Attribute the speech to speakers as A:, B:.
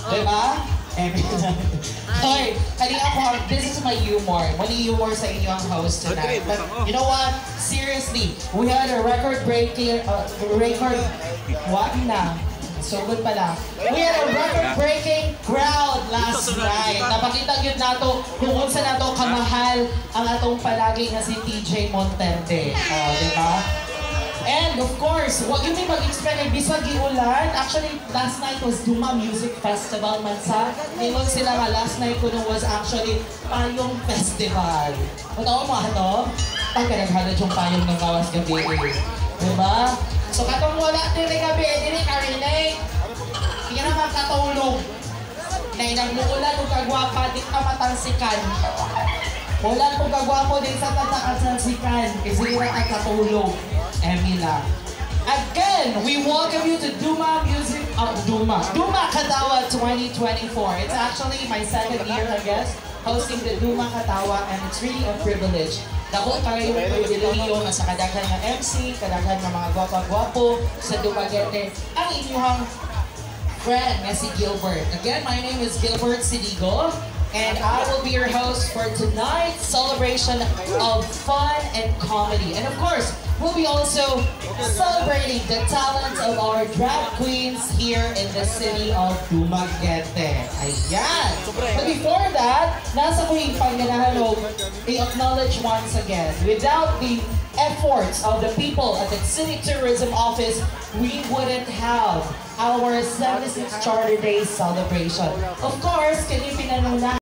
A: Diba? Hoy, kanina ako, this is my humor. Mali humor sa inyo ang host tonight. But you know what? Seriously, we had a record-breaking, what na? So good pala. We had a record-breaking crowd last night. Napakita yun nato kung unsa nato kamahal ang atong palagi nga si TJ Monterde. Diba? And of course, what you may mag-expect ay bisag giulan. Actually, last night was Duma Music Festival Mansa. Nilong sila nga last night ko nung was actually Payong Festival. Matao mo ano? Pagkanaghanad yung payong ng gawas gabi. Diba? So katong wala dili gabi, dili karinay. Hindi naman katulog. Na inagmuulan o kagwapa, di ka matansikan. Ulan kung kagwapo din sa tatakasansikan. Kasi rin ang katulog. Emila. Again, we welcome you to Duma Music Duma Katawa 2024. It's actually my second year, I guess, hosting the Duma Katawa, and it's really a privilege. Dako kayo yung privilehiyo na sa kadaghan ng MC, kadaghan ng mga gwapa-gwapo sa Dumaguete, ang inyong friend nga si Gilbert. Again, my name is Gilbert Sidigo, and I will be your host for tonight's celebration of fun and comedy. And of course, we'll be also celebrating the talents of our drag queens here in the city of Dumaguete. Ayan! But before that, nasa ko yung pangganahan i-acknowledge once again, without the efforts of the people at the City Tourism Office, we wouldn't have our 76 Charter Day celebration. Of course, can you pinanuna